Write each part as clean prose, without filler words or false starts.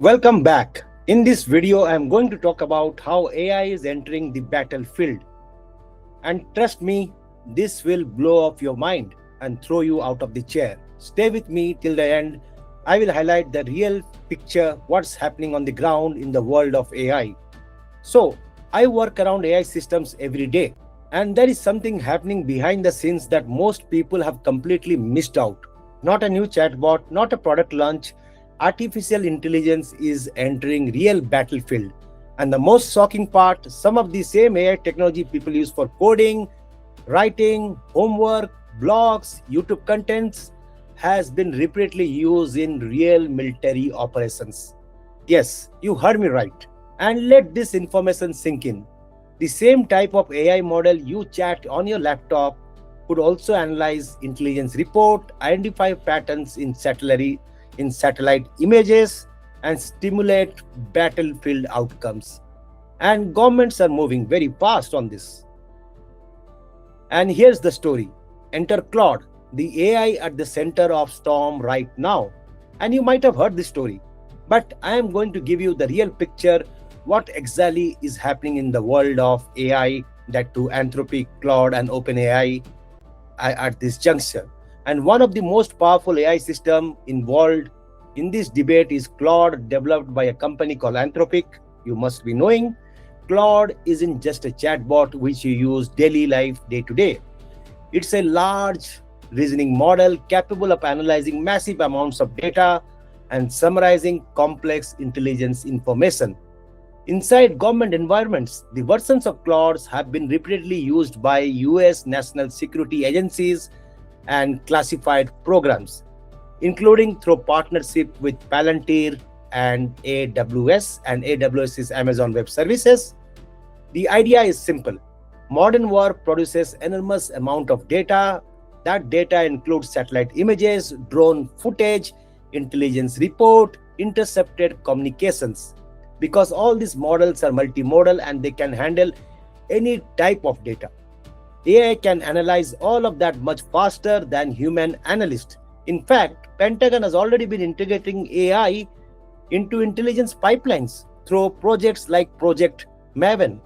Welcome back. In this video, I am going to talk about how AI is entering the battlefield. And trust me, this will blow off your mind and throw you out of the chair. Stay with me till the end. I will highlight the real picture, what's happening on the ground in the world of AI. So, I work around AI systems every day, and there is something happening behind the scenes that most people have completely missed out. Not a new chatbot, not a product launch. Artificial intelligence is entering real battlefield. And the most shocking part, some of the same AI technology people use for coding, writing, homework, blogs, YouTube contents has been repeatedly used in real military operations. Yes, you heard me right. And let this information sink in. The same type of AI model you chat on your laptop could also analyze intelligence report, identify patterns in satellite images, and stimulate battlefield outcomes. And governments are moving very fast on this. And here's the story. Enter Claude, the AI at the center of storm right now. And you might have heard this story, but I am going to give you the real picture, what exactly is happening in the world of AI, that to Anthropic, Claude, and OpenAI at this juncture. And one of the most powerful AI system involved in this debate is Claude, developed by a company called Anthropic. You must be knowing, Claude isn't just a chatbot which you use daily life day to day. It's a large reasoning model capable of analyzing massive amounts of data and summarizing complex intelligence information. Inside government environments, the versions of Claude have been repeatedly used by US national security agencies and classified programs, including through partnership with Palantir and AWS, and AWS is Amazon Web Services. The idea is simple. Modern war produces enormous amount of data. That data includes satellite images, drone footage, intelligence report, intercepted communications. Because all these models are multimodal and they can handle any type of data. AI can analyze all of that much faster than human analysts. In fact, Pentagon has already been integrating AI into intelligence pipelines through projects like Project Maven.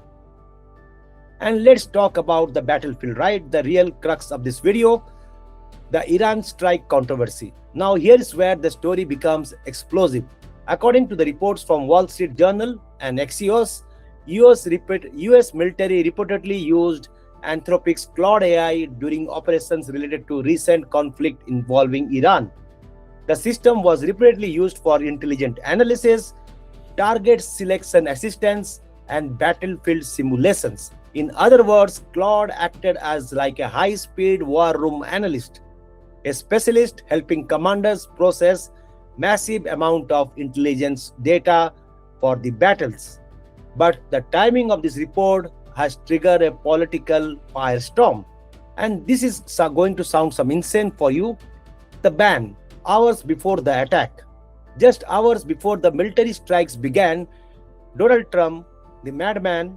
And let's talk about the battlefield, right? The real crux of this video, the Iran strike controversy. Now here is where the story becomes explosive. According to the reports from Wall Street Journal and Axios, US military reportedly used Anthropic's Claude AI during operations related to recent conflict involving Iran. The system was repeatedly used for intelligent analysis, target selection assistance, and battlefield simulations. In other words, Claude acted as like a high-speed war room analyst, a specialist helping commanders process massive amount of intelligence data for the battles. But the timing of this report has triggered a political firestorm. And this is going to sound some insane for you. The ban, hours before the attack. Just hours before the military strikes began, Donald Trump, the madman,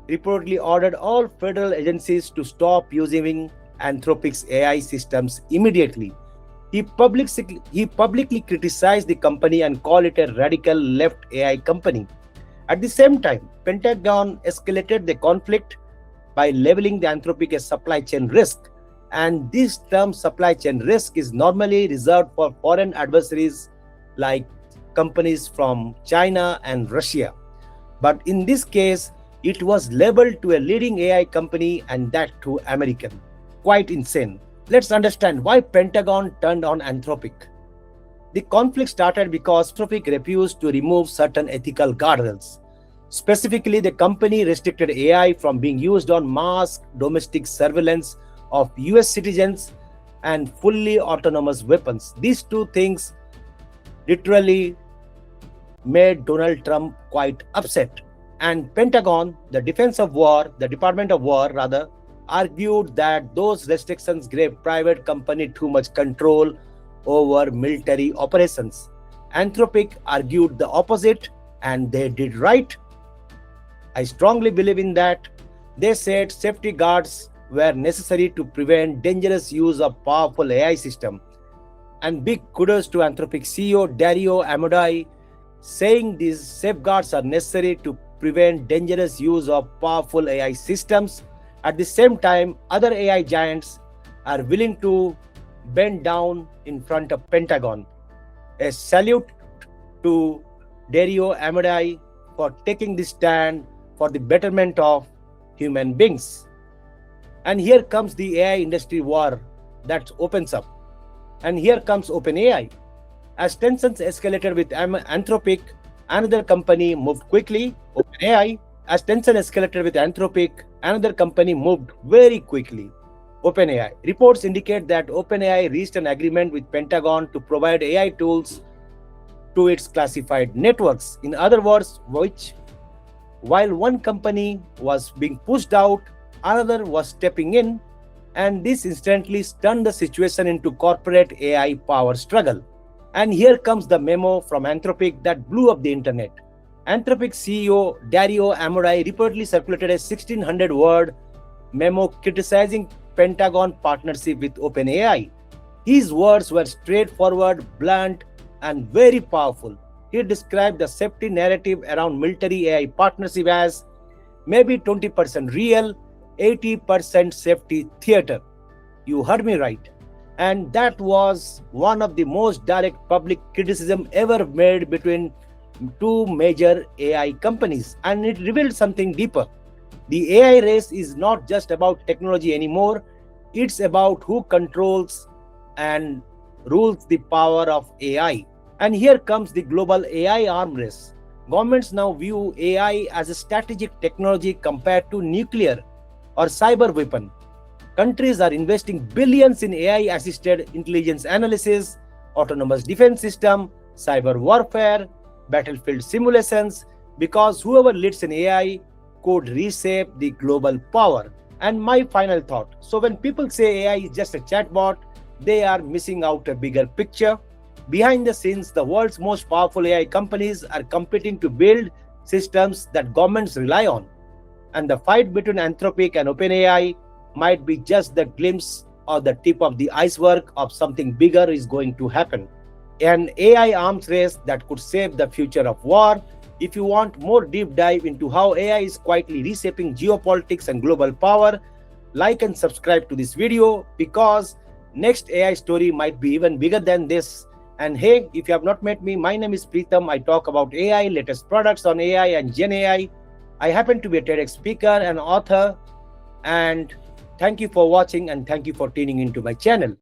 reportedly ordered all federal agencies to stop using Anthropic's AI systems immediately. He publicly criticized the company and called it a radical left AI company. At the same time, Pentagon escalated the conflict by labeling the Anthropic as supply chain risk. And this term supply chain risk is normally reserved for foreign adversaries like companies from China and Russia. But in this case, it was labeled to a leading AI company, and that to American. Quite insane. Let's understand why Pentagon turned on Anthropic. The conflict started because Anthropic refused to remove certain ethical guardrails. Specifically, the company restricted AI from being used on mass domestic surveillance of US citizens and fully autonomous weapons. These two things literally made Donald Trump quite upset. And Pentagon, the Department of War rather, argued that those restrictions gave private company too much control over military operations. Anthropic argued the opposite, and they did right. I strongly believe in that. They said safety guards were necessary to prevent dangerous use of powerful AI system. And big kudos to Anthropic CEO Dario Amodei. saying these safeguards are necessary to prevent dangerous use of powerful AI systems. At the same time, other AI giants are willing to bend down in front of Pentagon. A salute to Dario Amadei for taking this stand for the betterment of human beings. And here comes the AI industry war that opens up. And here comes OpenAI. As tensions escalated with Anthropic, another company moved quickly. OpenAI. As tension escalated with Anthropic, another company moved very quickly. OpenAI. Reports indicate that OpenAI reached an agreement with Pentagon to provide AI tools to its classified networks. In other words, while one company was being pushed out, another was stepping in, and this instantly turned the situation into corporate AI power struggle. And here comes the memo from Anthropic that blew up the internet. Anthropic CEO Dario Amadei reportedly circulated a 1600-word memo criticizing Pentagon partnership with OpenAI. His words were straightforward, blunt, and very powerful. He described the safety narrative around military AI partnership as maybe 20% real, 80% safety theater. You heard me right. And that was one of the most direct public criticism ever made between two major AI companies. And it revealed something deeper. The AI race is not just about technology anymore. It's about who controls and rules the power of AI. And here comes the global AI arm race. Governments now view AI as a strategic technology compared to nuclear or cyber weapon. Countries are investing billions in AI-assisted intelligence analysis, autonomous defense system, cyber warfare, battlefield simulations, because whoever leads in AI could reshape the global power. And my final thought. So when people say AI is just a chatbot, they are missing out a bigger picture. Behind the scenes, the world's most powerful AI companies are competing to build systems that governments rely on. And the fight between Anthropic and OpenAI might be just the glimpse or the tip of the iceberg of something bigger is going to happen. An AI arms race that could save the future of war. If you want more deep dive into how AI is quietly reshaping geopolitics and global power, like and subscribe to this video because next AI story might be even bigger than this. And hey, if you have not met me, my name is Preetham. I talk about AI, latest products on AI and Gen AI. I happen to be a TEDx speaker and author. And thank you for watching and thank you for tuning into my channel.